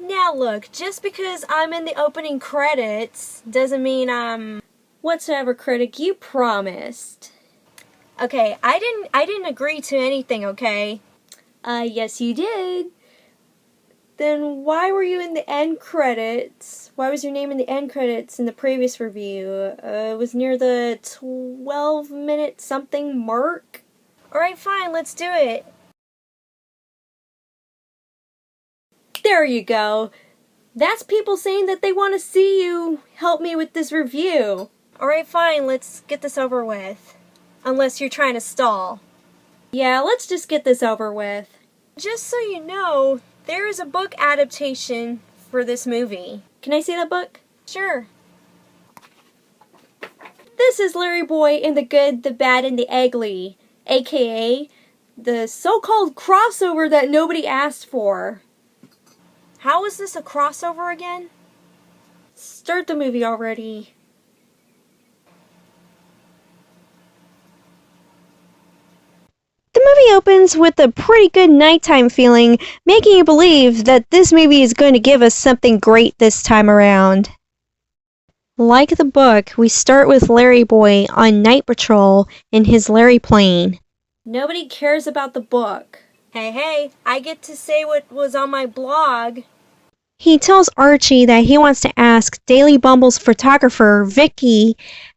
Now look, just because I'm in the opening credits doesn't mean I'm Whatsoever Critic. You promised. Okay, I didn't agree to anything, okay? Yes you did. Then why were you in the end credits? Why was your name in the end credits in the previous review? It was near the 12-minute something mark? Alright, fine, let's do it. There you go. That's people saying that they want to see you help me with this review. Alright, fine, let's get this over with. Unless you're trying to stall. Yeah, let's just get this over with. Just so you know, there is a book adaptation for this movie. Can I see that book? Sure. This is LarryBoy in the Good, the Bad, and the Ugly, aka the so-called crossover that nobody asked for. How is this a crossover again? Start the movie already. The movie opens with a pretty good nighttime feeling, making you believe that this movie is going to give us something great this time around. Like the book, we start with LarryBoy on night patrol in his Larry plane. Nobody cares about the book. Hey, I get to say what was on my blog. He tells Archie that he wants to ask Daily Bumble's photographer, Vicky,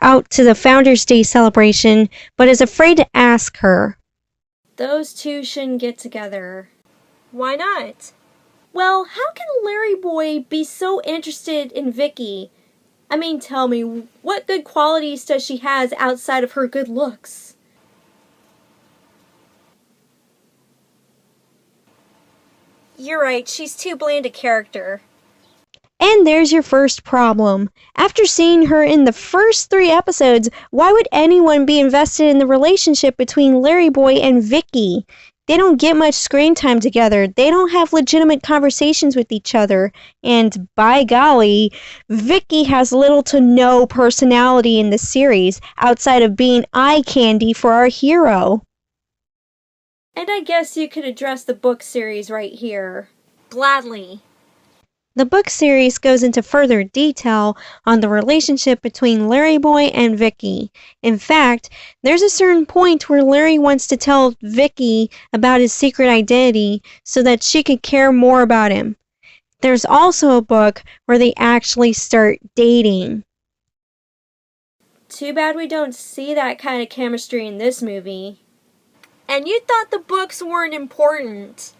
out to the Founders Day celebration, but is afraid to ask her. Those two shouldn't get together. Why not? Well, how can LarryBoy be so interested in Vicky? I mean, tell me, what good qualities does she have outside of her good looks? You're right, she's too bland a character. And there's your first problem. After seeing her in the first 3 episodes, why would anyone be invested in the relationship between LarryBoy and Vicky? They don't get much screen time together. They don't have legitimate conversations with each other. And by golly, Vicky has little to no personality in the series outside of being eye candy for our hero. And I guess you could address the book series right here. Gladly. The book series goes into further detail on the relationship between LarryBoy and Vicky. In fact, there's a certain point where Larry wants to tell Vicky about his secret identity so that she could care more about him. There's also a book where they actually start dating. Too bad we don't see that kind of chemistry in this movie. And you thought the books weren't important.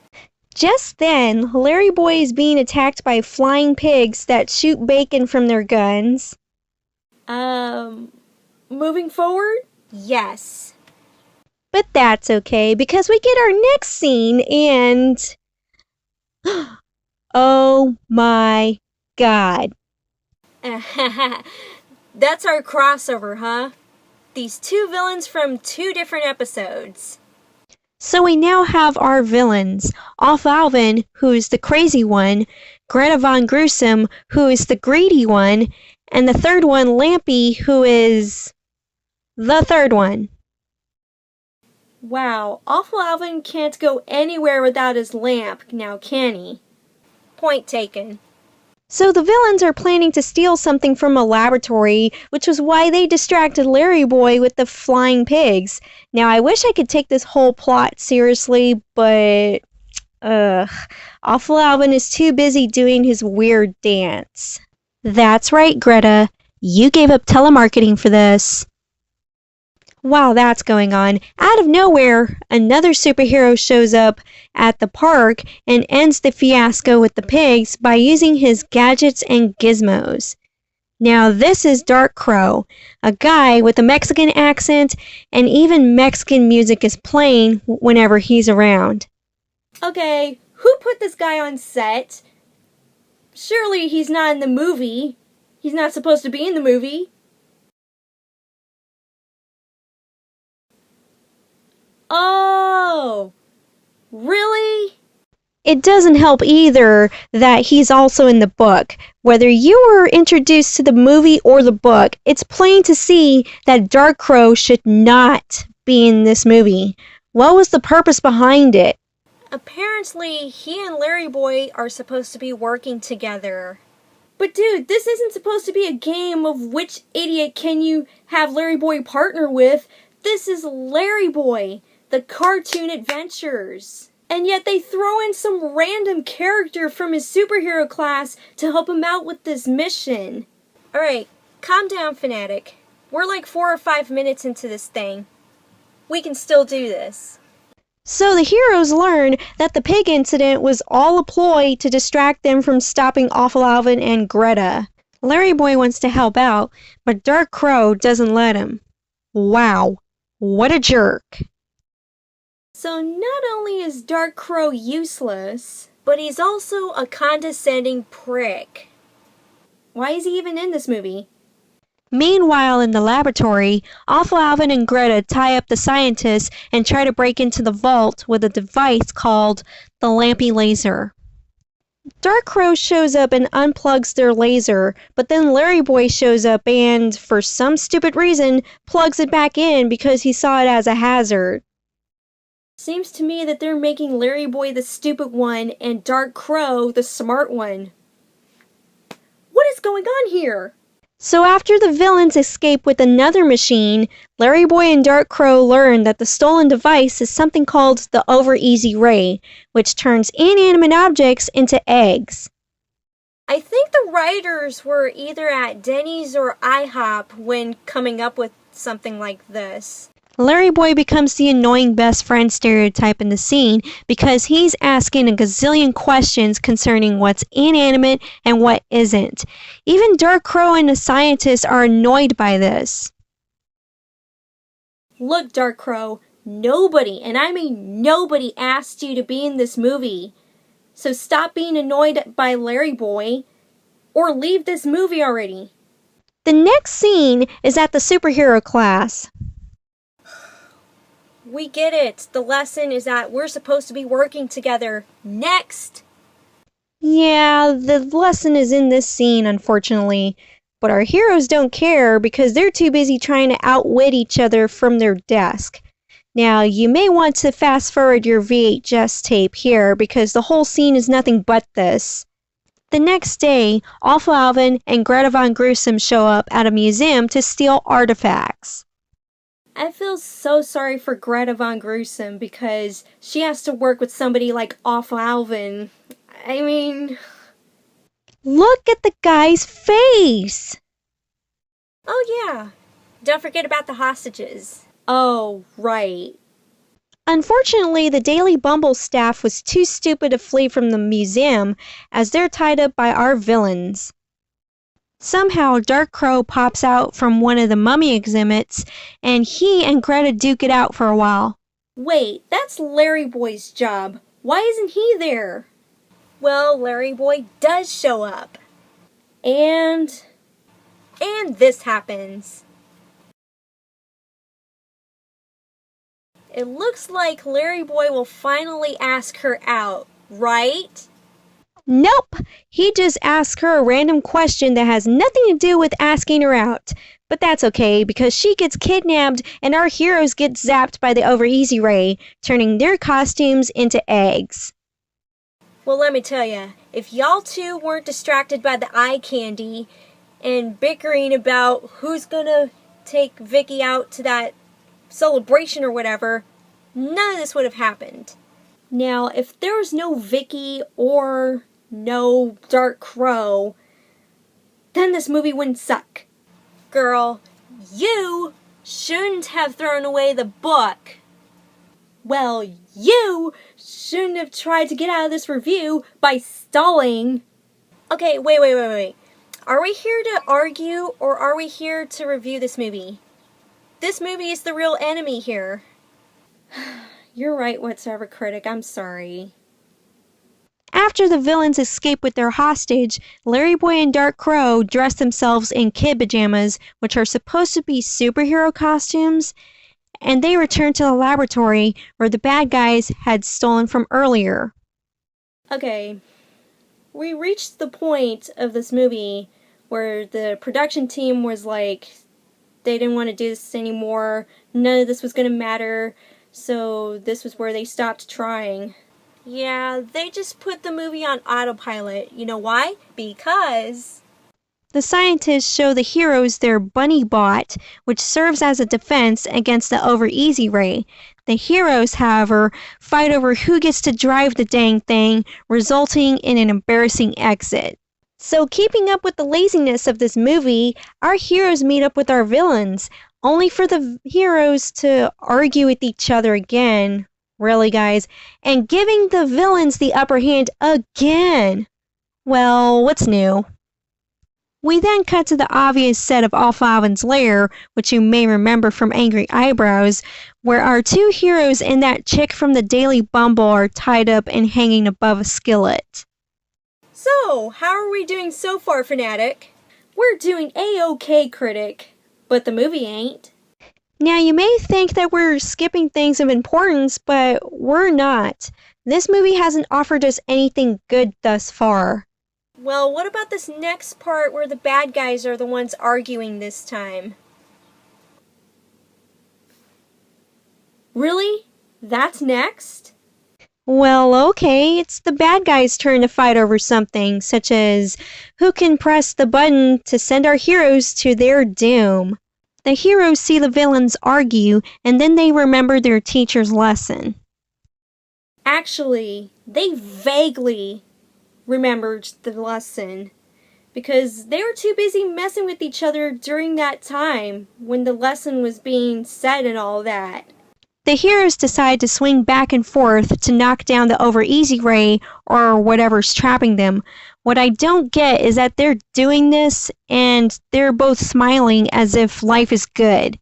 Just then, LarryBoy is being attacked by flying pigs that shoot bacon from their guns. Moving forward? Yes. But that's okay, because we get our next scene and... oh my god. That's our crossover, huh? These 2 villains from 2 different episodes. So we now have our villains, Off Alvin, who is the crazy one, Greta Von Gruesome, who is the greedy one, and the third one, Lampy, who is the third one. Wow, Awful Alvin can't go anywhere without his lamp, now can he? Point taken. So the villains are planning to steal something from a laboratory, which was why they distracted LarryBoy with the flying pigs. Now, I wish I could take this whole plot seriously, but... Awful Alvin is too busy doing his weird dance. That's right, Greta. You gave up telemarketing for this. While that's going on, out of nowhere, another superhero shows up at the park and ends the fiasco with the pigs by using his gadgets and gizmos. Now this is Dark Crow, a guy with a Mexican accent, and even Mexican music is playing whenever he's around. Okay, who put this guy on set? Surely he's not in the movie. He's not supposed to be in the movie. Oh, really? It doesn't help either that he's also in the book. Whether you were introduced to the movie or the book, it's plain to see that Dark Crow should not be in this movie. What was the purpose behind it? Apparently, he and LarryBoy are supposed to be working together. But dude, this isn't supposed to be a game of which idiot can you have LarryBoy partner with. This is LarryBoy, the Cartoon Adventures. And yet they throw in some random character from his superhero class to help him out with this mission. Alright, calm down, Fanatic. We're like 4 or 5 minutes into this thing. We can still do this. So the heroes learn that the pig incident was all a ploy to distract them from stopping Awful Alvin and Greta. LarryBoy wants to help out, but Dark Crow doesn't let him. Wow, what a jerk. So not only is Dark Crow useless, but he's also a condescending prick. Why is he even in this movie? Meanwhile, in the laboratory, Awful Alvin and Greta tie up the scientists and try to break into the vault with a device called the Lampy Laser. Dark Crow shows up and unplugs their laser, but then LarryBoy shows up and, for some stupid reason, plugs it back in because he saw it as a hazard. Seems to me that they're making LarryBoy the stupid one and Dark Crow the smart one. What is going on here? So after the villains escape with another machine, LarryBoy and Dark Crow learn that the stolen device is something called the Over-Easy Ray, which turns inanimate objects into eggs. I think the writers were either at Denny's or IHOP when coming up with something like this. LarryBoy becomes the annoying best friend stereotype in the scene because he's asking a gazillion questions concerning what's inanimate and what isn't. Even Dark Crow and the scientists are annoyed by this. Look, Dark Crow, nobody, and I mean nobody, asked you to be in this movie. So stop being annoyed by LarryBoy, or leave this movie already. The next scene is at the superhero class. We get it. The lesson is that we're supposed to be working together. Next! Yeah, the lesson is in this scene, unfortunately. But our heroes don't care because they're too busy trying to outwit each other from their desk. Now, you may want to fast forward your VHS tape here because the whole scene is nothing but this. The next day, Awful Alvin and Greta Von Gruesome show up at a museum to steal artifacts. I feel so sorry for Greta Von Gruesome because she has to work with somebody like Awful Alvin. I mean... Look at the guy's face! Oh yeah, don't forget about the hostages. Oh, right. Unfortunately, the Daily Bumble staff was too stupid to flee from the museum as they're tied up by our villains. Somehow, Dark Crow pops out from one of the mummy exhibits, and he and Greta duke it out for a while. Wait, that's LarryBoy's job. Why isn't he there? Well, LarryBoy does show up. And this happens. It looks like LarryBoy will finally ask her out, right? Nope, he just asks her a random question that has nothing to do with asking her out. But that's okay, because she gets kidnapped and our heroes get zapped by the Over-Easy Ray, turning their costumes into eggs. Well, let me tell ya, if y'all two weren't distracted by the eye candy and bickering about who's gonna take Vicky out to that celebration or whatever, none of this would have happened. Now, if there was no Vicky or no Dark Crow, then this movie wouldn't suck. Girl, you shouldn't have thrown away the book. Well, you shouldn't have tried to get out of this review by stalling. Okay, wait. Are we here to argue or are we here to review this movie? This movie is the real enemy here. You're right, Whatsoever Critic, I'm sorry. After the villains escape with their hostage, LarryBoy and Dark Crow dress themselves in kid pajamas, which are supposed to be superhero costumes, and they return to the laboratory where the bad guys had stolen from earlier. Okay, we reached the point of this movie where the production team was like, they didn't want to do this anymore, none of this was going to matter, so this was where they stopped trying. Yeah, they just put the movie on autopilot. You know why? Because the scientists show the heroes their bunny bot, which serves as a defense against the over-easy ray. The heroes, however, fight over who gets to drive the dang thing, resulting in an embarrassing exit. So keeping up with the laziness of this movie, our heroes meet up with our villains, only for the heroes to argue with each other again. Really, guys? And giving the villains the upper hand again. Well, what's new? We then cut to the obvious set of Alfalven's lair, which you may remember from Angry Eyebrows, where our two heroes and that chick from the Daily Bumble are tied up and hanging above a skillet. So, how are we doing so far, Fanatic? We're doing A-OK, Critic, but the movie ain't. Now, you may think that we're skipping things of importance, but we're not. This movie hasn't offered us anything good thus far. Well, what about this next part where the bad guys are the ones arguing this time? Really? That's next? Well, okay, it's the bad guys' turn to fight over something, such as who can press the button to send our heroes to their doom. The heroes see the villains argue, and then they remember their teacher's lesson. Actually, they vaguely remembered the lesson because they were too busy messing with each other during that time when the lesson was being said and all that. The heroes decide to swing back and forth to knock down the over-easy ray or whatever's trapping them. What I don't get is that they're doing this and they're both smiling as if life is good.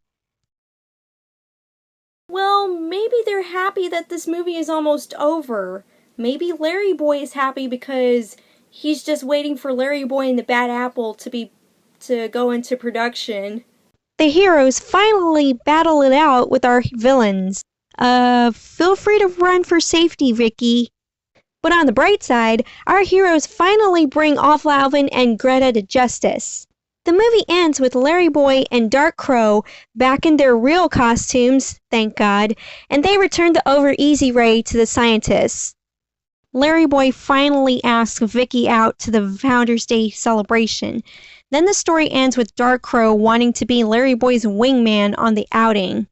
Well, maybe they're happy that this movie is almost over. Maybe LarryBoy is happy because he's just waiting for LarryBoy and the Bad Apple to go into production. The heroes finally battle it out with our villains. Feel free to run for safety, Vicky. But on the bright side, our heroes finally bring Alfalven and Greta to justice. The movie ends with LarryBoy and Dark Crow back in their real costumes, thank God, and they return the over-easy ray to the scientists. LarryBoy finally asks Vicky out to the Founders Day celebration. Then the story ends with Dark Crow wanting to be LarryBoy's wingman on the outing.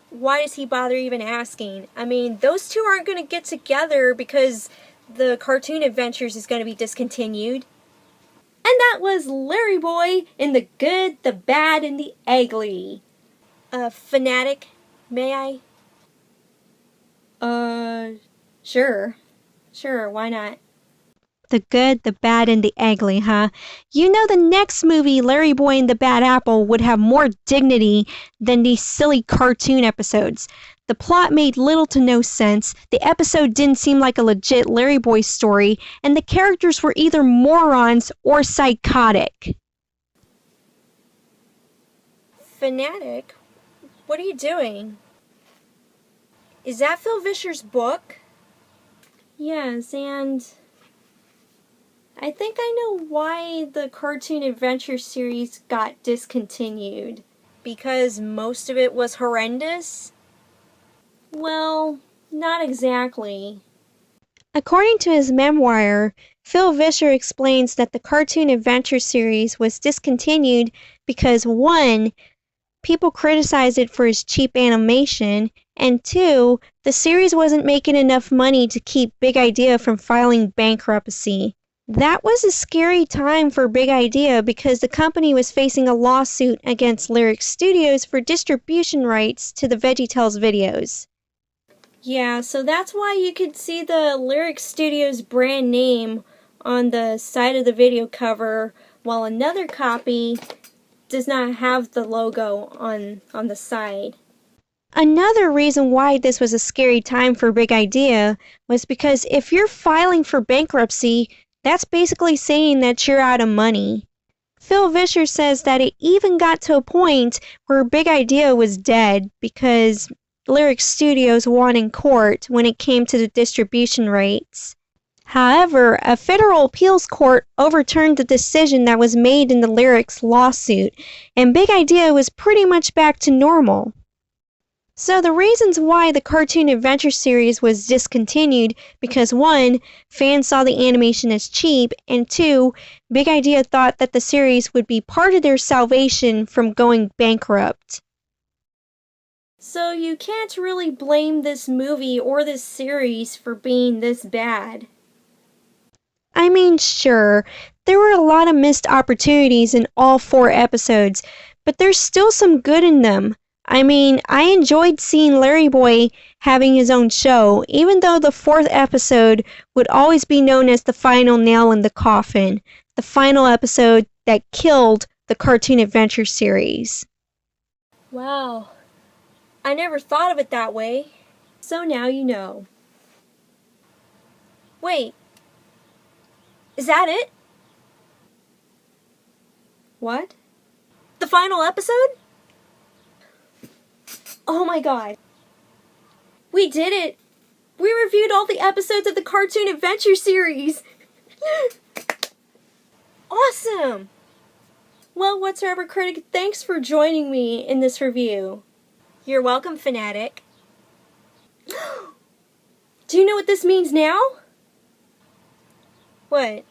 Why does he bother even asking? I mean, those two aren't going to get together because the Cartoon Adventures is going to be discontinued. And that was LarryBoy in The Good, the Bad, and the Ugly. Fanatic, may I? Sure. Sure, why not? The Good, the Bad, and the Ugly, huh? You know the next movie, LarryBoy and the Bad Apple, would have more dignity than these silly cartoon episodes. The plot made little to no sense, the episode didn't seem like a legit LarryBoy story, and the characters were either morons or psychotic. Fanatic, what are you doing? Is that Phil Vischer's book? Yes, and I think I know why the Cartoon Adventure series got discontinued. Because most of it was horrendous? Well, not exactly. According to his memoir, Phil Vischer explains that the Cartoon Adventure series was discontinued because 1. People criticized it for its cheap animation, and 2. The series wasn't making enough money to keep Big Idea from filing bankruptcy. That was a scary time for Big Idea because the company was facing a lawsuit against Lyric Studios for distribution rights to the VeggieTales videos. Yeah, so that's why you could see the Lyric Studios brand name on the side of the video cover, while another copy does not have the logo on the side. Another reason why this was a scary time for Big Idea was because if you're filing for bankruptcy, that's basically saying that you're out of money. Phil Vischer says that it even got to a point where Big Idea was dead because Lyric Studios won in court when it came to the distribution rates. However, a federal appeals court overturned the decision that was made in the Lyrics lawsuit, and Big Idea was pretty much back to normal. So the reasons why the Cartoon Adventure series was discontinued because 1, fans saw the animation as cheap, and 2, Big Idea thought that the series would be part of their salvation from going bankrupt. So you can't really blame this movie or this series for being this bad. I mean, sure, there were a lot of missed opportunities in all 4 episodes, but there's still some good in them. I mean, I enjoyed seeing LarryBoy having his own show, even though the 4th episode would always be known as the final nail in the coffin, the final episode that killed the Cartoon Adventure series. Wow. I never thought of it that way. So now you know. Wait. Is that it? What? The final episode? Oh my god. We did it! We reviewed all the episodes of the Cartoon Adventure series! Awesome! Well, Whatsoever Critic, thanks for joining me in this review. You're welcome, Fanatic. Do you know what this means now? What?